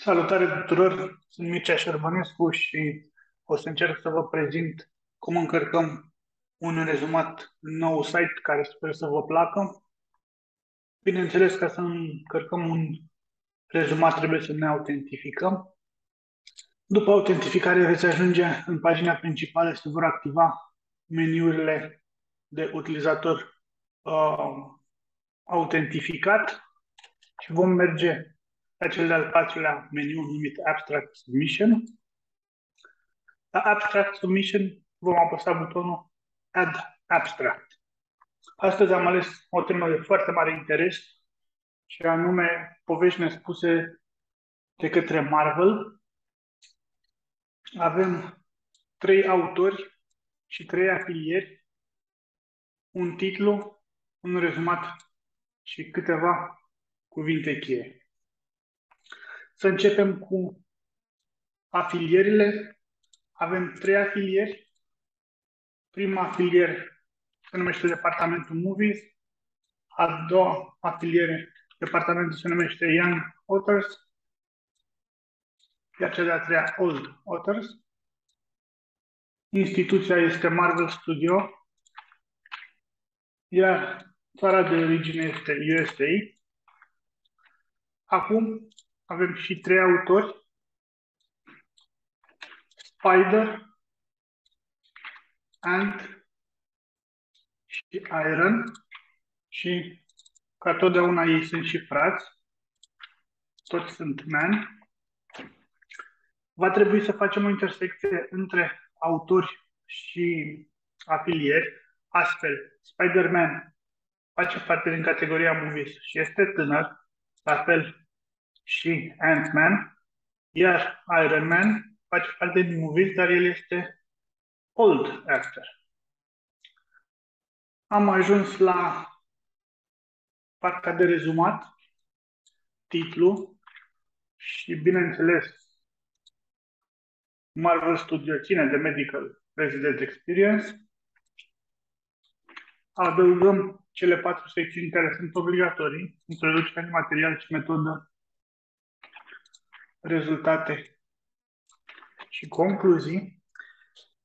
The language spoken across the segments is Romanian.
Salutare tuturor, sunt Mircea Șerbanescu și o să încerc să vă prezint cum încărcăm un rezumat în nou site care sper să vă placă. Bineînțeles, ca să încărcăm un rezumat trebuie să ne autentificăm. După autentificare veți ajunge în pagina principală, se vor activa meniurile de utilizator autentificat și vom merge la cel de-al patrulea meniu numit Abstract Submission. La Abstract Submission vom apăsa butonul Add Abstract. Astăzi am ales o temă de foarte mare interes și anume povești nespuse de către Marvel. Avem 3 autori și 3 afilieri, un titlu, un rezumat și câteva cuvinte cheie. Să începem cu afilierile. Avem 3 afilieri. Prima afiliere se numește Departamentul Movies, a doua afiliere, departamentul se numește Young Authors, iar cea de-a treia Old Authors. Instituția este Marvel Studio, iar țara de origine este USA. Acum avem și 3 autori, Spider, Ant și Iron, și ca totdeauna ei sunt și frați, toți sunt Man. Va trebui să facem o intersecție între autori și afilieri. Astfel, Spider-Man face parte din categoria Movies și este tânăr, la fel și Ant-Man, iar Iron Man face parte din Movies, dar el este old actor. Am ajuns la partea de rezumat, titlu și, bineînțeles, Marvel Studio ține de Medical Resident Experience. Adăugăm cele 4 secțiuni care sunt obligatorii: introducerea de material și metodă, rezultate și concluzii.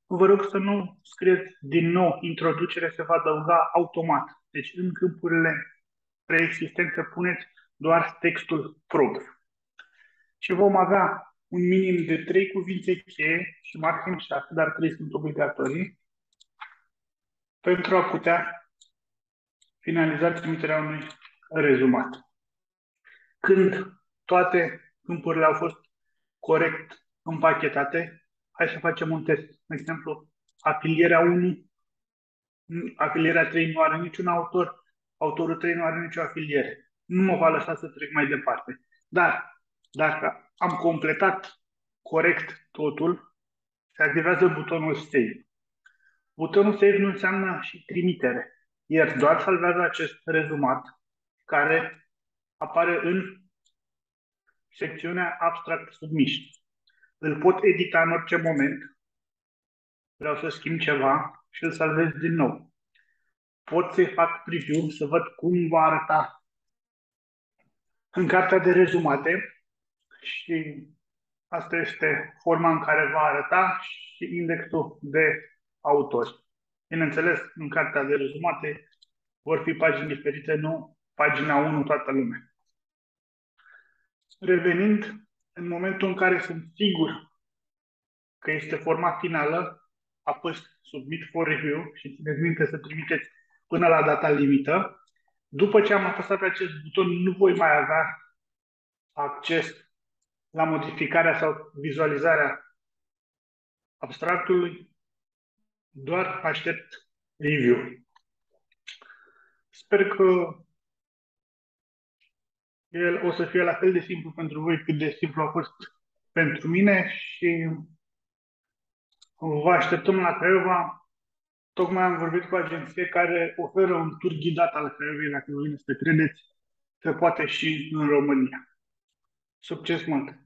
Vă rog să nu scrieți din nou introducere, se va adăuga automat. Deci în câmpurile preexistente puneți doar textul propriu. Și vom avea un minim de 3 cuvinte cheie și maxim 6, dar 3 sunt obligatorii, pentru a putea finaliza trimiterea unui rezumat. Când toate câmpurile au fost corect împachetate, hai să facem un test. De exemplu, afilierea 1, afilierea 3 nu are niciun autor, autorul 3 nu are nicio afiliere. Nu mă va lăsa să trec mai departe. Dar, dacă am completat corect totul, se activează butonul Save. Butonul Save nu înseamnă și trimitere. El doar salvează acest rezumat care apare în secțiunea Abstract Submission. Îl pot edita în orice moment. Vreau să schimb ceva și îl salvez din nou. Pot să-i fac preview, să văd cum va arăta în cartea de rezumate și asta este forma în care va arăta și indexul de autori. Bineînțeles, în cartea de rezumate vor fi pagini diferite, nu pagina 1 toată lumea. Revenind, în momentul în care sunt sigur că este forma finală, apăs Submit for Review și țineți minte să trimiteți până la data limită. După ce am apăsat pe acest buton, nu voi mai avea acces la modificarea sau vizualizarea abstractului, doar aștept review. Sper că el o să fie la fel de simplu pentru voi cât de simplu a fost pentru mine și vă așteptăm la Craiova. Tocmai am vorbit cu o agenție care oferă un tur ghidat al Craiovei, dacă vă vine să credeți, se poate și în România. Succes mult!